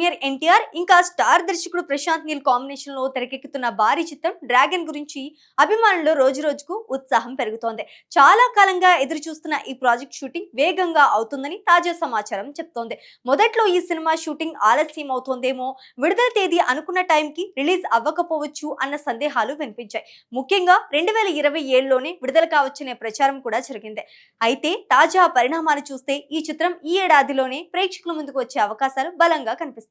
Junior NTR ఇంకా star దర్శకుడు Prashanth Neel combination లో తెరకెక్కుతున్న భారీ చిత్రం డ్రాగన్ గురించి అభిమానుల్లో రోజు రోజుకు ఉత్సాహం పెరుగుతోంది. చాలా కాలంగా ఎదురు చూస్తున్న ఈ ప్రాజెక్ట్ షూటింగ్ వేగంగా అవుతుందని తాజా సమాచారం చెప్తోంది. మొదట్లో ఈ సినిమా షూటింగ్ ఆలస్యం అవుతోందేమో, విడుదల తేదీ అనుకున్న టైంకి రిలీజ్ అవ్వకపోవచ్చు అన్న సందేహాలు వినిపించాయి. ముఖ్యంగా 2027లోనే విడుదల కావచ్చనే ప్రచారం కూడా జరిగింది. అయితే తాజా పరిణామాలు చూస్తే ఈ చిత్రం ఈ ఏడాదిలోనే ప్రేక్షకుల ముందుకు వచ్చే అవకాశాలు బలంగా కనిపిస్తున్నాయి.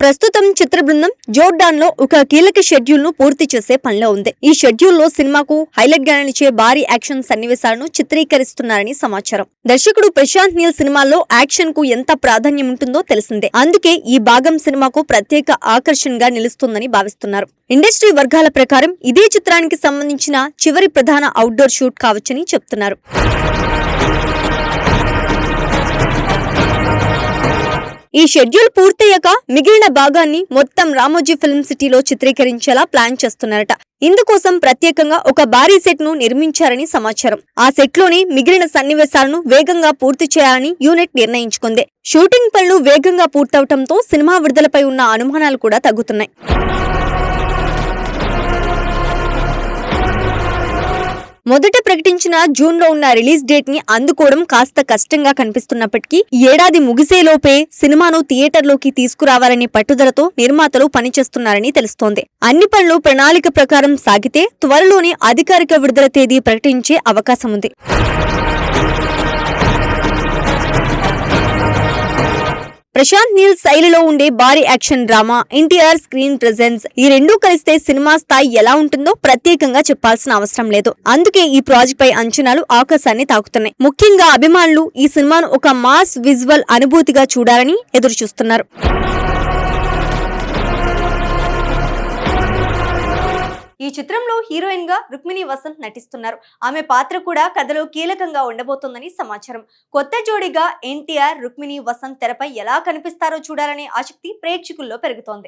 ప్రస్తుతం చిత్ర బృందం జోర్డాన్ లో ఒక కీలక షెడ్యూల్ ను పూర్తి చేసే పనిలో ఉంది. ఈ షెడ్యూల్ లో సినిమాకు హైలైట్ గా నిలిచే భారీ యాక్షన్ సన్నివేశాలను చిత్రీకరిస్తున్నారని సమాచారం. దర్శకుడు ప్రశాంత్ నీల్ సినిమాల్లో యాక్షన్ కు ఎంత ప్రాధాన్యం ఉంటుందో తెలిసిందే. అందుకే ఈ భాగం సినిమాకు ప్రత్యేక ఆకర్షణగా నిలుస్తుందని భావిస్తున్నారు. ఇండస్ట్రీ వర్గాల ప్రకారం ఇదే చిత్రానికి సంబంధించిన చివరి ప్రధాన అవుట్డోర్ షూట్ కావచ్చని చెప్తున్నారు. ఈ షెడ్యూల్ పూర్తయ్యాక మిగిలిన భాగాన్ని మొత్తం రామోజీ ఫిల్మ్ సిటీలో చిత్రీకరించేలా ప్లాన్ చేస్తున్నారట. ఇందుకోసం ప్రత్యేకంగా ఒక భారీ సెట్ ను నిర్మించారని సమాచారం. ఆ సెట్ లోనే మిగిలిన సన్నివేశాలను వేగంగా పూర్తి చేయాలని యూనిట్ నిర్ణయించుకుంది. షూటింగ్ పనులు వేగంగా పూర్తవటంతో సినిమా విడుదలపై ఉన్న అనుమానాలు కూడా తగ్గుతున్నాయి. మొదట ప్రకటించిన జూన్ లో ఉన్న రిలీజ్ డేట్ ని అందుకోవడం కాస్త కష్టంగా కనిపిస్తున్నప్పటికీ ఈ ఏడాది ముగిసేలోపే సినిమాను థియేటర్లోకి తీసుకురావాలనే పట్టుదలతో నిర్మాతలు పనిచేస్తున్నారని తెలుస్తోంది. అన్ని పనులు ప్రణాళిక ప్రకారం సాగితే త్వరలోనే అధికారిక విడుదల తేదీ ప్రకటించే అవకాశం ఉంది. ప్రశాంత్ నీల్ శైలిలో ఉండే భారీ action drama, NTR screen presence ఈ రెండూ కలిస్తే సినిమా స్థాయి ఎలా ఉంటుందో ప్రత్యేకంగా చెప్పాల్సిన అవసరం లేదు. అందుకే ఈ ప్రాజెక్ట్ పై అంచనాలు ఆకాశాన్ని తాకుతున్నాయి. ముఖ్యంగా అభిమానులు ఈ సినిమాను ఒక మాస్ విజువల్ అనుభూతిగా చూడాలని ఎదురు చూస్తున్నారు. ఈ చిత్రంలో హీరోయిన్ గా రుక్మిణి వసంత్ నటిస్తున్నారు. ఆమె పాత్ర కూడా కథలో కీలకంగా ఉండబోతోందని సమాచారం. కొత్త జోడీగా ఎన్టీఆర్, రుక్మిణి వసంత్ తెరపై ఎలా కనిపిస్తారో చూడాలనే ఆసక్తి ప్రేక్షకుల్లో పెరుగుతోంది.